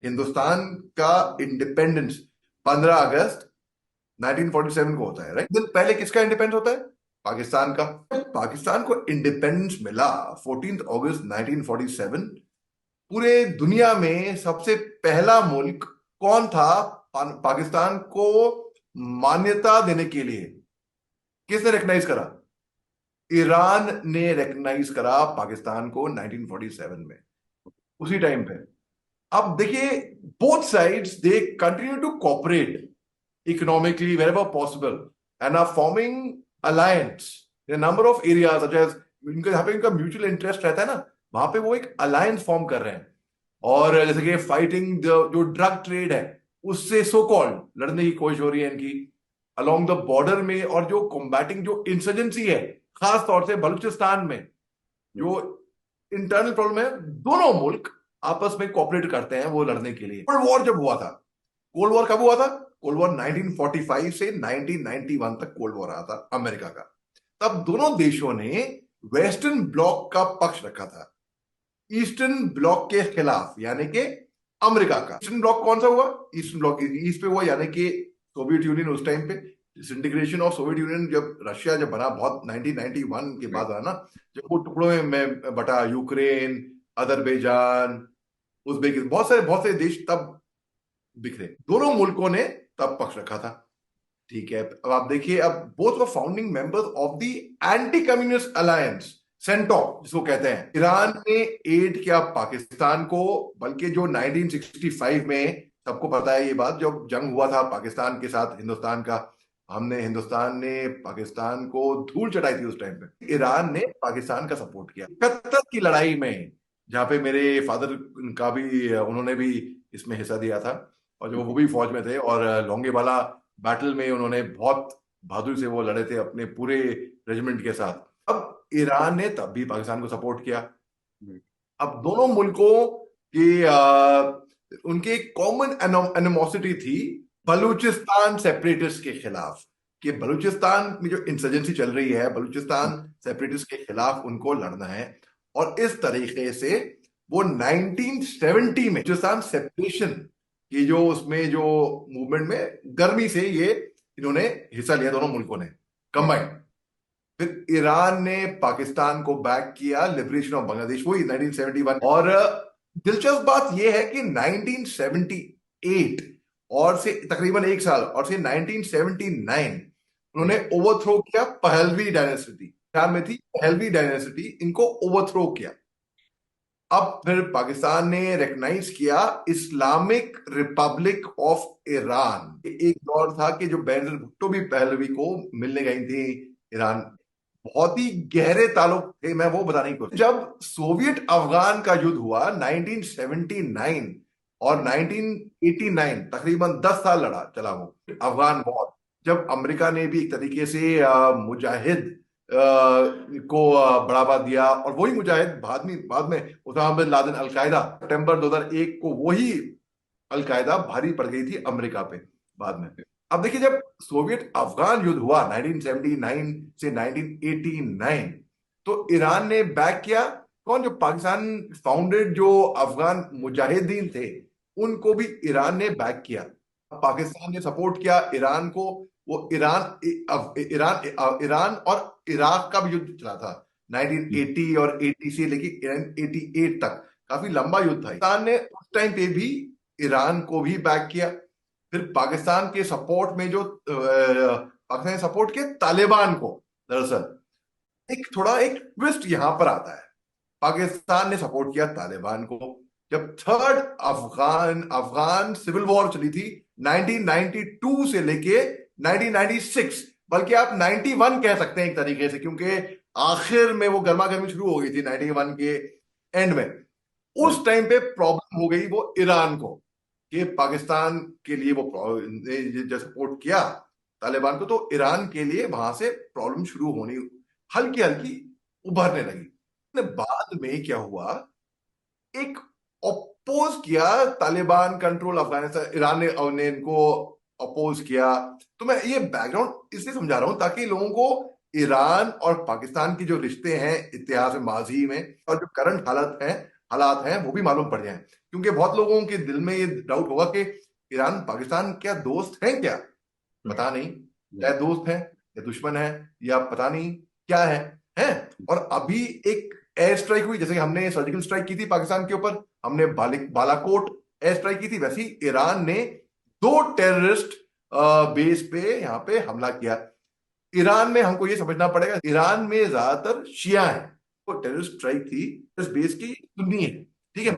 हिंदुस्तान का इंडिपेंडेंस 15 अगस्त 1947 को होता है, राइट? दिन पहले किसका इंडिपेंडेंस होता है? पाकिस्तान का। पाकिस्तान को इंडिपेंडेंस मिला 14 अगस्त 1947। पूरे दुनिया में सबसे पहला मुल्क कौन था पाकिस्तान को मान्यता देने के लिए? किसने रिकग्नाइज करा? ईरान ने रिकग्नाइज करा पाकिस्तान को 1947 में, उसी टाइम पे। अब देखिए, both sides they continue to cooperate economically wherever possible and are forming alliance in a number of areas such as, इनका यहाँ पे इनका म्यूचुअल इंटरेस्ट रहता है ना, वहां पे वो एक अलायंस फॉर्म कर रहे हैं। और जैसे कि फाइटिंग जो ड्रग ट्रेड है उससे सो कॉल्ड लड़ने की कोशिश हो रही है इनकी अलोंग द बॉर्डर में। और जो कॉम्बैटिंग जो इंसर्जेंसी है, खास तौर से बलूचिस्तान में जो इंटरनल प्रॉब्लम है, दोनों मुल्क आपस में कोऑपरेट करते हैं वो लड़ने के लिए। कोल्ड वॉर जब हुआ था, कोल्ड वॉर कब हुआ था? कोल्ड वॉर 1945 से 1991 तक कोल्ड वॉर रहा था अमेरिका का। तब दोनों देशों ने वेस्टर्न ब्लॉक का पक्ष रखा था ईस्टर्न ब्लॉक के खिलाफ, यानी कि अमेरिका का। ईस्टर्न ब्लॉक कौन सा हुआ? ईस्टर्न ब्लॉक ईस्ट पे हुआ, यानी कि सोवियत यूनियन उस टाइम पे। डिसइंटीग्रेशन ऑफ सोवियत यूनियन जब रशिया जब बना, बहुत 1991 के बाद बना ना, जब वो टुकड़ों में बटा, यूक्रेन, अजरबैजान, उज्बेकिस्तान, बहुत से देश तब बिखरे। दोनों मुल्कों ने तब पक्ष रखा था। ठीक है, अब आप देखिए, अब both were founding members of the anti communist alliance, CENTO जिसको कहते हैं। ईरान ने एड किया पाकिस्तान को, बल्कि जो 1965 में, सबको पता है ये बात, जब जंग हुआ था पाकिस्तान के साथ हिंदुस्तान का, हिंदुस्तान ने पाकिस्तान को धूल चटाई थी उस टाइम पे। ईरान ने पाकिस्तान का सपोर्ट किया 71 की लड़ाई में, जहां पे मेरे फादर का भी, उन्होंने भी इसमें हिस्सा दिया था, और जो वो भी फौज में थे। और लोंगेवाला बैटल में उन्होंने बहुत बहादुरी से वो लड़े थे अपने पूरे रेजिमेंट के साथ। अब ईरान ने तब भी पाकिस्तान को सपोर्ट किया। अब दोनों मुल्कों की उनकी कॉमन एनिमोसिटी थी बलूचिस्तान सेपरेटिस्ट के खिलाफ, कि बलूचिस्तान में जो इंसर्जेंसी चल रही है, बलूचिस्तान सेपरेटिस्ट के खिलाफ उनको लड़ना है। और इस तरीके से वो 1970 में बलूचिस्तान सेपरेशन की जो उसमें जो मूवमेंट में गर्मी से ये इन्होंने हिस्सा लिया, दोनों मुल्कों ने कंबाइंड। फिर ईरान ने पाकिस्तान को बैक किया, लिबरेशन ऑफ बांग्लादेश हुई 1971। और दिलचस्प बात यह है कि 1978 और से तकरीबन एक साल, और से 1979 उन्होंने ओवरथ्रो किया पहलवी डायनेसिटी। ईरान में थी पहलवी डायनेसिटी, इनको ओवरथ्रो किया। अब फिर पाकिस्तान ने रिकग्नाइज किया इस्लामिक रिपब्लिक ऑफ ईरान। एक दौर था कि जो बेनजीर भुट्टो भी पहलवी को मिलने गई थी ईरान, बहुत ही गहरे ताल्लुक थे। मैं वो बताने की कोशिश, जब सोवियत अफगान का युद्ध हुआ 1979 और 1989, तकरीबन 10 साल लड़ा चला वो अफगान वॉर। जब अमेरिका ने भी एक तरीके से मुजाहिद को बढ़ावा दिया, और वही मुजाहिद बाद में उसामा बिन लादेन, अलकायदा, सितंबर 2001 को वही अलकायदा भारी पड़ गई थी अमेरिका पे बाद में। अब देखिए, जब सोवियत अफगान युद्ध हुआ 1979 से 1989, तो ईरान ने बैक किया कौन? जो पाकिस्तान फाउंडेड जो अफगान मुजाहिदीन थे, उनको भी ईरान ने बैक किया। पाकिस्तान ने सपोर्ट किया ईरान को। वो ईरान और इराक का भी युद्ध चला था 1980 और 80 से लेके 88 तक, काफी लंबा युद्ध था। पाकिस्तान ने उस टाइम पे भी ईरान को भी बैक किया। फिर पाकिस्तान के सपोर्ट में जो पाकिस्तान ने सपोर्ट किया तालिबान को। दरअसल एक ट्विस्ट यहां पर आता है, पाकिस्तान ने सपोर्ट किया तालिबान को जब third Afghan Afghan civil war चली थी 1992 से लेके 1996, बल्कि आप 91 कह सकते हैं एक तरीके से, क्योंकि आखिर में वो गर्मा गर्मी शुरू हो गई थी 91 के एंड में। उस टाइम पे प्रॉब्लम हो गई वो ईरान को, कि पाकिस्तान के लिए वो जब सपोर्ट किया तालिबान को, तो ईरान के लिए वहां से प्रॉब्लम शुरू होनी हल्की हल्की उभरने लगी। बाद में क्या हुआ, एक अपोज किया तालिबान कंट्रोल अफगानिस्तान, ईरान ने इनको अपोज किया। तो मैं ये बैकग्राउंड इसलिए समझा रहा हूं ताकि लोगों को ईरान और पाकिस्तान की जो रिश्ते हैं इतिहास में, माजी में, और जो करंट हालत है, हालात हैं वो भी मालूम पड़ जाएं, क्योंकि बहुत लोगों के दिल में ये डाउट होगा कि ईरान पाकिस्तान क्या दोस्त है क्या? पता नहीं, क्या दोस्त है या दुश्मन है या पता नहीं क्या है? और अभी एक एयर स्ट्राइक हुई, जैसे कि हमने सर्जिकल स्ट्राइक की थी पाकिस्तान के ऊपर, हमने बालाकोट एयर स्ट्राइक की थी, वैसे ही ईरान ने 2 टेररिस्ट बेस पे यहाँ पे हमला किया। ईरान में हमको ये समझना पड़ेगा, ईरान में ज्यादातर शिया हैं, वो टेररिस्ट स्ट्राइक थी, इस बेस की सुन्नी है, ठीक है।